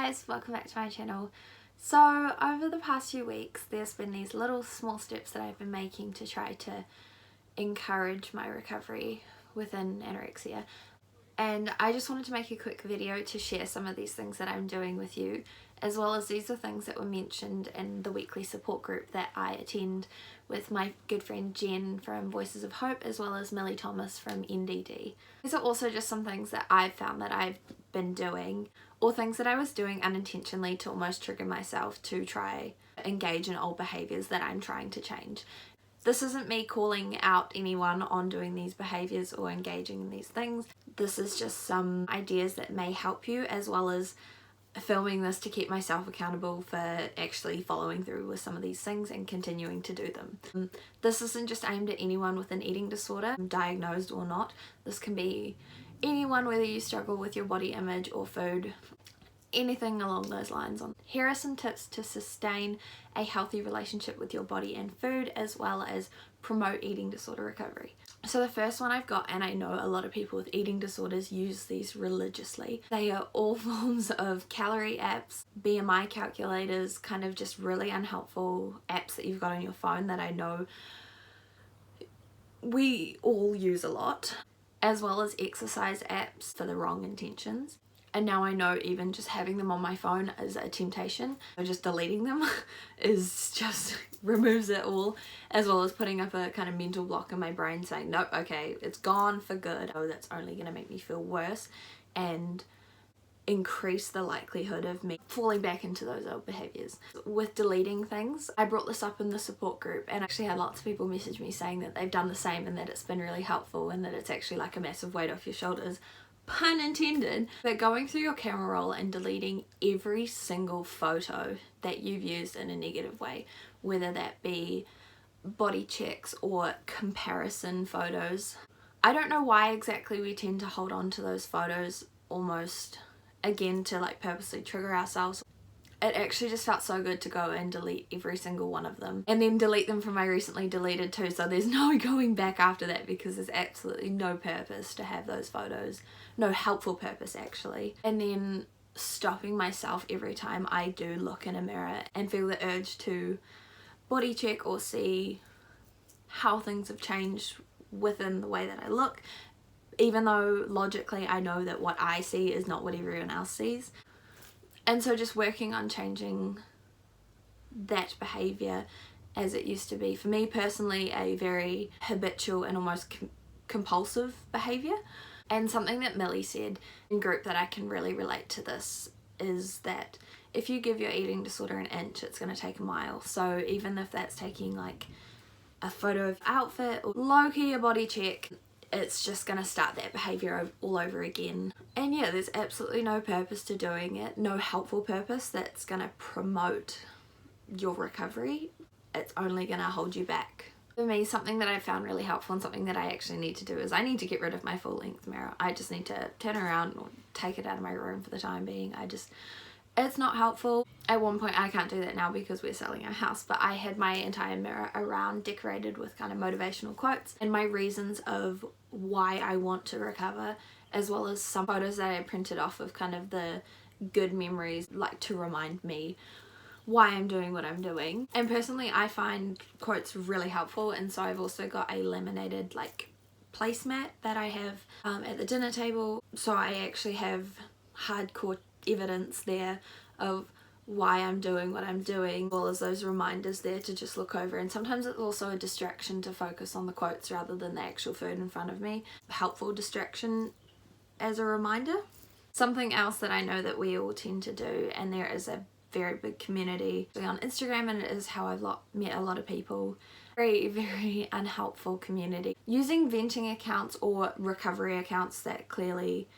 guys, welcome back to my channel. So over the past few weeks there's been these little small steps that I've been making to try to encourage my recovery within anorexia, and I just wanted to make a quick video to share some of these things that I'm doing with you, as well as these are things that were mentioned in the weekly support group that I attend with my good friend Jen from Voices of Hope, as well as Millie Thomas from NDD. These are also just some things that I've found that I've been doing, or things that I was doing unintentionally to almost trigger myself to try engage in old behaviours that I'm trying to change. This isn't me calling out anyone on doing these behaviours or engaging in these things. This is just some ideas that may help you, as well as filming this to keep myself accountable for actually following through with some of these things and continuing to do them. This isn't just aimed at anyone with an eating disorder, diagnosed or not. This can be anyone, whether you struggle with your body image or food, anything along those lines. Here are some tips to sustain a healthy relationship with your body and food, as well as promote eating disorder recovery. So the first one I've got, and I know a lot of people with eating disorders use these religiously, they are all forms of calorie apps, BMI calculators, kind of just really unhelpful apps that you've got on your phone that I know we all use a lot, as well as exercise apps for the wrong intentions. And now I know even just having them on my phone is a temptation. So just deleting them is just removes it all, as well as putting up a kind of mental block in my brain saying, nope, okay, it's gone for good. Oh, that's only going to make me feel worse and increase the likelihood of me falling back into those old behaviours. With deleting things, I brought this up in the support group and actually had lots of people message me saying that they've done the same and that it's been really helpful and that it's actually like a massive weight off your shoulders. Pun intended. But going through your camera roll and deleting every single photo that you've used in a negative way, whether that be body checks or comparison photos. I don't know why exactly we tend to hold on to those photos, almost again to like purposely trigger ourselves. It actually just felt so good to go and delete every single one of them, and then delete them from my recently deleted too, so there's no going back after that, because there's absolutely no purpose to have those photos, no helpful purpose actually. And then stopping myself every time I do look in a mirror and feel the urge to body check or see how things have changed within the way that I look, even though logically I know that what I see is not what everyone else sees. And so just working on changing that behaviour, as it used to be for me personally a very habitual and almost compulsive behaviour. And something that Millie said in group that I can really relate to this is that if you give your eating disorder an inch, it's going to take a mile. So even if that's taking like a photo of outfit or low-key a body check, it's just going to start that behaviour all over again. And yeah, there's absolutely no purpose to doing it, no helpful purpose that's going to promote your recovery. It's only going to hold you back. For me, something that I found really helpful and something that I actually need to do is I need to get rid of my full-length mirror. I just need to turn around or take it out of my room for the time being. It's not helpful. At one point, I can't do that now because we're selling our house, but I had my entire mirror around decorated with kind of motivational quotes and my reasons of why I want to recover, as well as some photos that I printed off of kind of the good memories, like to remind me why I'm doing what I'm doing. And personally, I find quotes really helpful, and so I've also got a laminated like placemat that I have at the dinner table, so I actually have hardcore evidence there of why I'm doing what I'm doing, as well as those reminders there to just look over. And sometimes it's also a distraction to focus on the quotes rather than the actual food in front of me. Helpful distraction as a reminder. Something else that I know that we all tend to do, and there is a very big community on Instagram, and it is how I've met a lot of people, very unhelpful community, using venting accounts or recovery accounts that clearly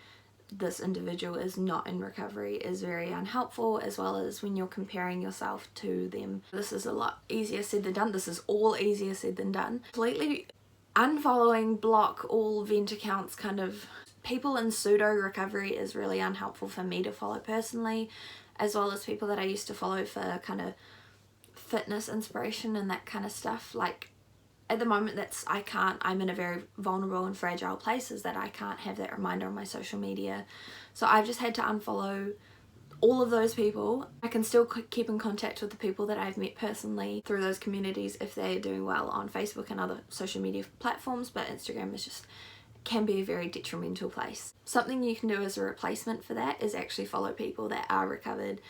this individual is not in recovery is very unhelpful, as well as when you're comparing yourself to them. This is a lot easier said than done. This is all easier said than done. Completely unfollowing, block all vent accounts, kind of people in pseudo recovery is really unhelpful for me to follow personally, as well as people that I used to follow for kind of fitness inspiration and that kind of stuff. Like at the moment I'm in a very vulnerable and fragile place, is that I can't have that reminder on my social media. So I've just had to unfollow all of those people. I can still keep in contact with the people that I've met personally through those communities if they're doing well on Facebook and other social media platforms, but Instagram is just can be a very detrimental place. Something you can do as a replacement for that is actually follow people that are recovered.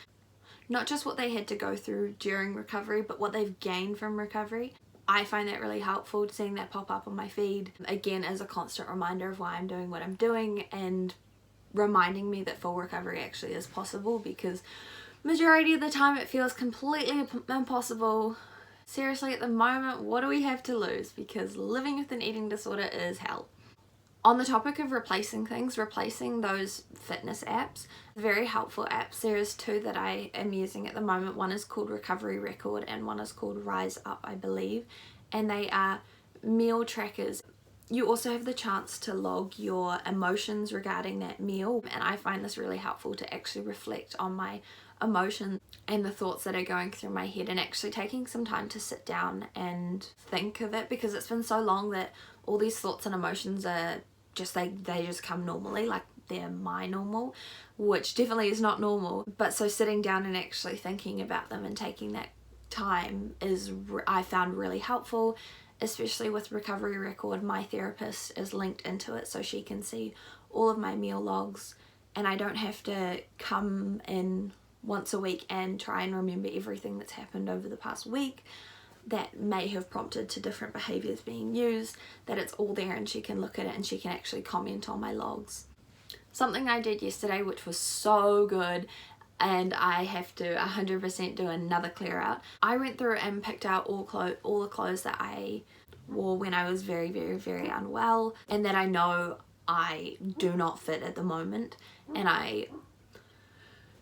Not just what they had to go through during recovery, but what they've gained from recovery. I find that really helpful, seeing that pop up on my feed, again as a constant reminder of why I'm doing what I'm doing and reminding me that full recovery actually is possible, because majority of the time it feels completely impossible. Seriously, at the moment, what do we have to lose? Because living with an eating disorder is hell. On the topic of replacing things, replacing those fitness apps, very helpful apps. There is two that I am using at the moment. One is called Recovery Record and one is called Rise Up, I believe. And they are meal trackers. You also have the chance to log your emotions regarding that meal. And I find this really helpful to actually reflect on my emotions and the thoughts that are going through my head, and actually taking some time to sit down and think of it, because it's been so long that all these thoughts and emotions are just they just come normally, like they're my normal, which definitely is not normal. But so sitting down and actually thinking about them and taking that time is I found really helpful, especially with Recovery Record. My therapist is linked into it so she can see all of my meal logs, and I don't have to come in once a week and try and remember everything that's happened over the past week that may have prompted to different behaviours being used. That it's all there and she can look at it and she can actually comment on my logs. Something I did yesterday which was so good, and I have to 100% do another clear out. I went through and picked out all the clothes that I wore when I was very, very, very unwell, and that I know I do not fit at the moment. And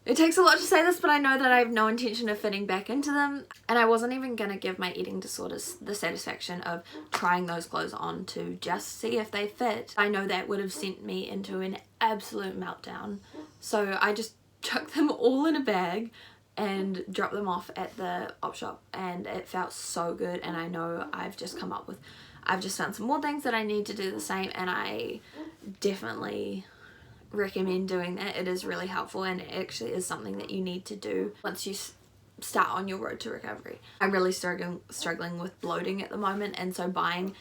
it takes a lot to say this, but I know that I have no intention of fitting back into them, and I wasn't even going to give my eating disorders the satisfaction of trying those clothes on to just see if they fit. I know that would have sent me into an absolute meltdown, so I just chucked them all in a bag and dropped them off at the op shop, and it felt so good. And I know I've just found some more things that I need to do the same, and I definitely recommend doing that. It is really helpful, and it actually is something that you need to do once you start on your road to recovery. I'm really struggling with bloating at the moment, and so buying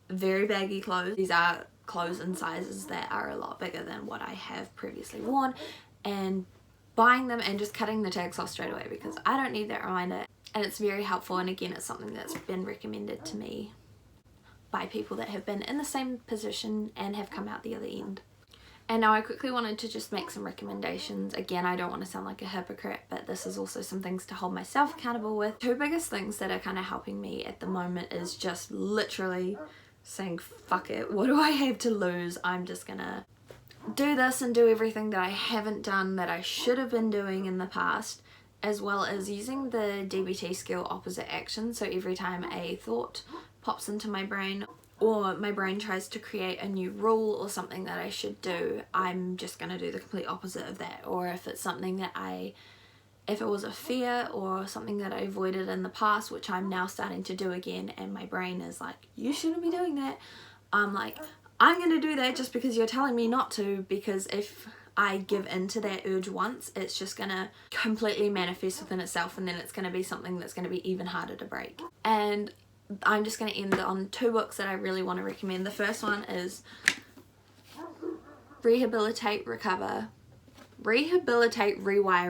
very baggy clothes. These are clothes in sizes that are a lot bigger than what I have previously worn, and buying them and just cutting the tags off straight away because I don't need that reminder. And it's very helpful, and again it's something that's been recommended to me by people that have been in the same position and have come out the other end. And now I quickly wanted to just make some recommendations. Again, I don't want to sound like a hypocrite, but this is also some things to hold myself accountable with. Two biggest things that are kind of helping me at the moment is just literally saying, fuck it, what do I have to lose? I'm just gonna do this and do everything that I haven't done that I should have been doing in the past, as well as using the DBT skill opposite action. So every time a thought pops into my brain, or my brain tries to create a new rule or something that I should do, I'm just going to do the complete opposite of that. Or if it's something that if it was a fear or something that I avoided in the past, which I'm now starting to do again, and my brain is like, you shouldn't be doing that, I'm like, I'm going to do that just because you're telling me not to, because if I give into that urge once, it's just going to completely manifest within itself, and then it's going to be something that's going to be even harder to break. And I'm just going to end on two books that I really want to recommend. The first one is Rehabilitate, Rewire,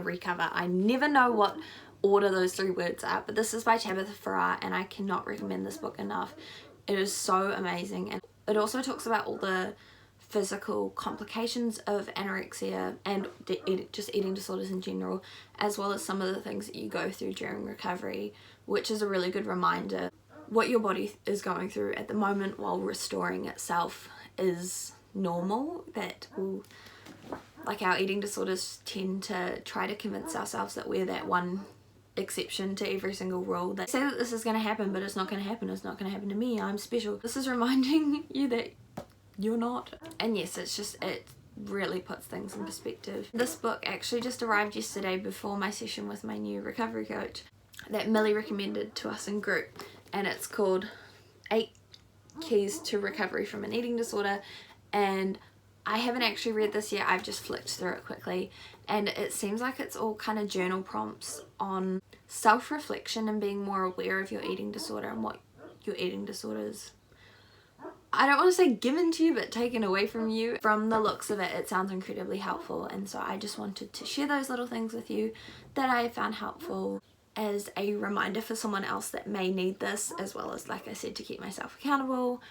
Recover. I never know what order those three words are, but this is by Tabitha Farrar, and I cannot recommend this book enough. It is so amazing, and it also talks about all the physical complications of anorexia and just eating disorders in general, as well as some of the things that you go through during recovery, which is a really good reminder. What your body is going through at the moment while restoring itself is normal. That will, like, our eating disorders tend to try to convince ourselves that we're that one exception to every single rule. They say that this is going to happen, but it's not going to happen. It's not going to happen to me. I'm special. This is reminding you that you're not. And yes, it really puts things in perspective. This book actually just arrived yesterday before my session with my new recovery coach that Millie recommended to us in group, and it's called 8 Keys to Recovery from an Eating Disorder. And I haven't actually read this yet, I've just flicked through it quickly, and it seems like it's all kind of journal prompts on self-reflection and being more aware of your eating disorder and what your eating disorders, I don't want to say given to you, but taken away from you. From the looks of it, it sounds incredibly helpful, and so I just wanted to share those little things with you that I found helpful as a reminder for someone else that may need this, as well as, like I said, to keep myself accountable,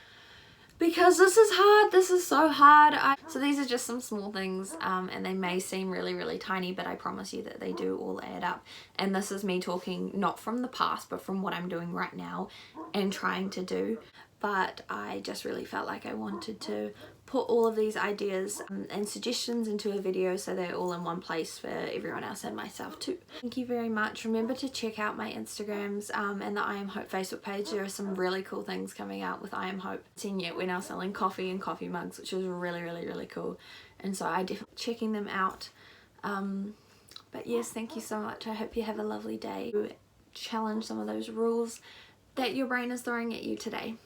because this is hard. This is so hard. So these are just some small things, and they may seem really tiny, but I promise you that they do all add up. And this is me talking not from the past, but from what I'm doing right now and trying to do. But I just really felt like I wanted to put all of these ideas and suggestions into a video so they're all in one place for everyone else and myself too. Thank you very much. Remember to check out my Instagrams and the I Am Hope Facebook page. There are some really cool things coming out with I Am Hope. Seeing yet, we're now selling coffee and coffee mugs, which is really cool, and so I definitely checking them out. But yes, thank you so much. I hope you have a lovely day. Challenge some of those rules that your brain is throwing at you today.